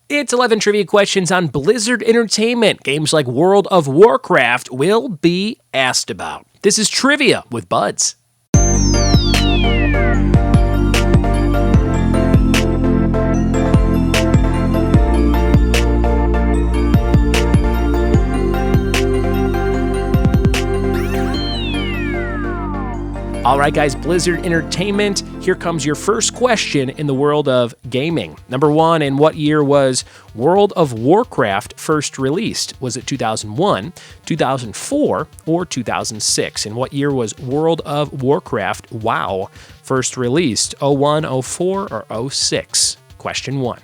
It's 11 trivia questions on Blizzard Entertainment. Games like World of Warcraft will be asked about. This is Trivia with Buds. All right, guys, Blizzard Entertainment, here comes your first question in the world of gaming. Number one, in what year was World of Warcraft first released? Was it 2001, 2004, or 2006? In what year was World of Warcraft WoW first released? 01, 04, or 06? Question one.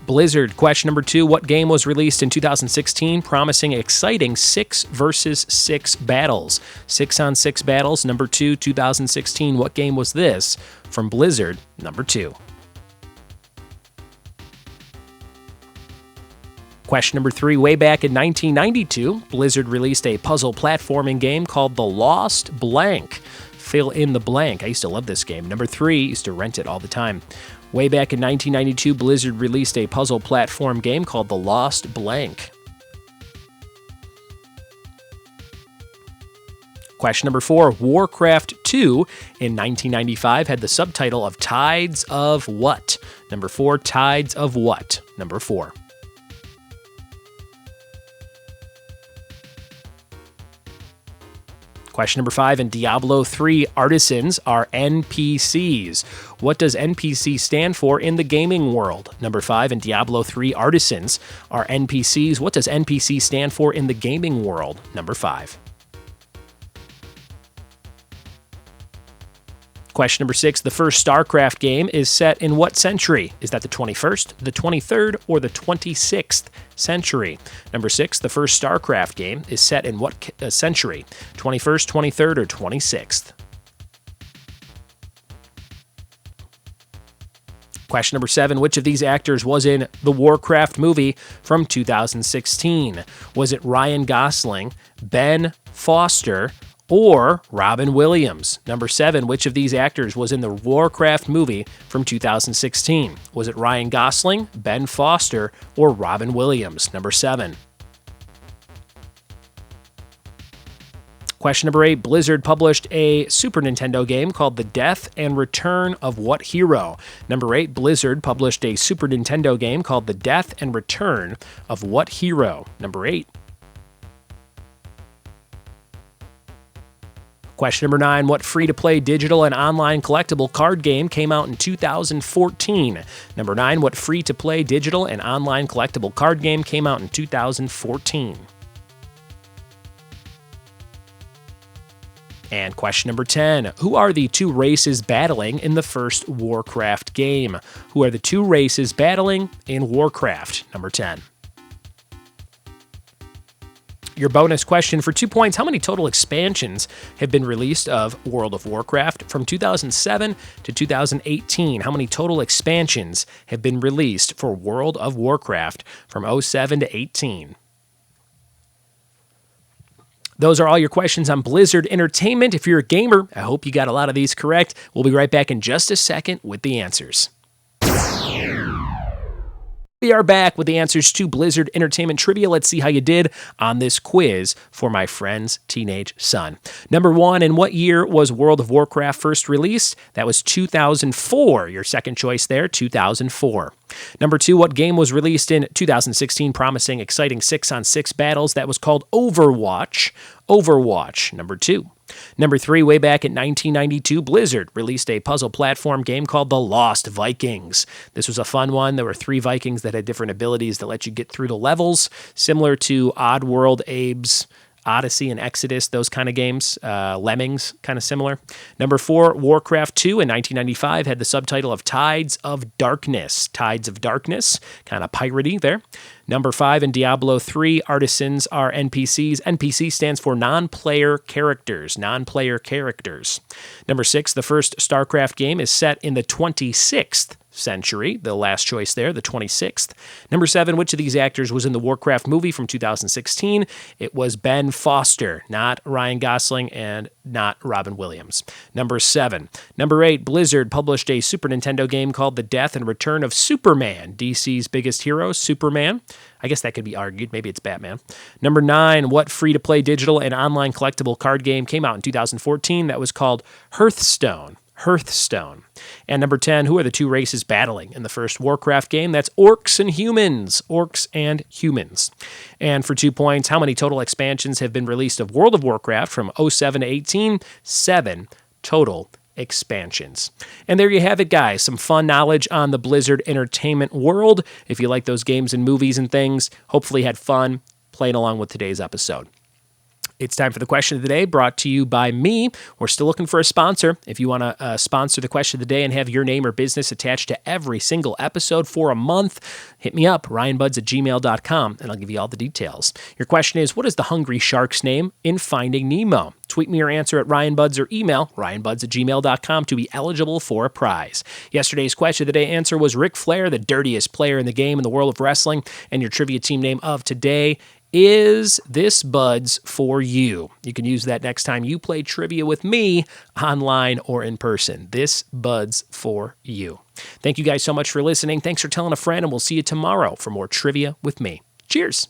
Blizzard, question number two, what game was released in 2016 promising exciting 6 versus 6 battles? 6-on-6 battles, number two, 2016. What game was this from Blizzard, number two? Question number three, way back in 1992, Blizzard released a puzzle platforming game called The Lost Blank. Fill in the blank. I used to love this game. Number three, used to rent it all the time. Way back in 1992, Blizzard released a puzzle platform game called The Lost Blank. Question number four, Warcraft 2 in 1995 had the subtitle of Tides of what? Number four, Tides of what? Number four. Question number five, in Diablo 3, artisans are NPCs. What does NPC stand for in the gaming world? Number five, in Diablo 3, artisans are NPCs. What does NPC stand for in the gaming world? Number five. Question number six, the first StarCraft game is set in what century? Is that the 21st, the 23rd, or the 26th century? Number six, the first StarCraft game is set in what century? 21st, 23rd, or 26th? Question number seven, which of these actors was in the Warcraft movie from 2016? Was it Ryan Gosling, Ben Foster, or Robin Williams? Number seven, which of these actors was in the Warcraft movie from 2016? Was it Ryan Gosling, Ben Foster, or Robin Williams? Number seven. Question number eight, Blizzard published a Super Nintendo game called The Death and Return of what hero? Number eight, Blizzard published a Super Nintendo game called The Death and Return of what hero? Number eight. Question number nine, what free-to-play digital and online collectible card game came out in 2014? Number nine, what free-to-play digital and online collectible card game came out in 2014? And question number 10, who are the two races battling in the first Warcraft game? Who are the two races battling in Warcraft? Number 10. Your bonus question for 2 points, how many total expansions have been released of World of Warcraft from 2007 to 2018? How many total expansions have been released for World of Warcraft from 07 to 18? Those are all your questions on Blizzard Entertainment. If you're a gamer, I hope you got a lot of these correct. We'll be right back in just a second with the answers. We are back with the answers to Blizzard Entertainment Trivia. Let's see how you did on this quiz for my friend's teenage son. Number one, in what year was World of Warcraft first released? That was 2004. Your second choice there, 2004. Number two, what game was released in 2016 promising exciting 6-on-6 battles? That was called Overwatch. Overwatch, number two. Number three, way back in 1992, Blizzard released a puzzle platform game called The Lost Vikings. This was a fun one. There were 3 Vikings that had different abilities that let you get through the levels, similar to Oddworld, Abe's Odyssey and Exodus, those kind of games. Lemmings, kind of similar. Number 4, Warcraft 2 in 1995 had the subtitle of Tides of Darkness. Tides of Darkness, kind of piratey there. Number 5, in Diablo 3, artisans are NPCs. NPC stands for non-player characters. Non-player characters. Number 6, the first StarCraft game is set in the 26th century, the last choice there, the 26th. Number 7, which of these actors was in the Warcraft movie from 2016? It was Ben Foster, not Ryan Gosling and not Robin Williams. Number 7. Number 8, Blizzard published a Super Nintendo game called The Death and Return of Superman, DC's biggest hero, Superman. I guess that could be argued. Maybe it's Batman. Number 9, what free-to-play digital and online collectible card game came out in 2014 that was called Hearthstone? Hearthstone. And number 10, who are the two races battling in the first Warcraft game? That's orcs and humans. Orcs and humans. And for 2 points, how many total expansions have been released of World of Warcraft from 07 to 18? 7 total expansions. And there you have it, guys. Some fun knowledge on the Blizzard entertainment world. If you like those games and movies and things, hopefully had fun playing along with today's episode. It's time for the question of the day, brought to you by me. We're still looking for a sponsor. If you want to sponsor the question of the day and have your name or business attached to every single episode for a month, hit me up, ryanbuds@gmail.com, and I'll give you all the details. Your question is, what is the hungry shark's name in Finding Nemo? Tweet me your answer at ryanbuds or email ryanbuds@gmail.com to be eligible for a prize. Yesterday's question of the day answer was Ric Flair, the dirtiest player in the game in the world of wrestling, and your trivia team name of today is This Buds for You. You can use that next time you play trivia with me online or in person. This Buds for You. Thank you guys so much for listening. Thanks for telling a friend, and we'll see you tomorrow for more trivia with me. Cheers.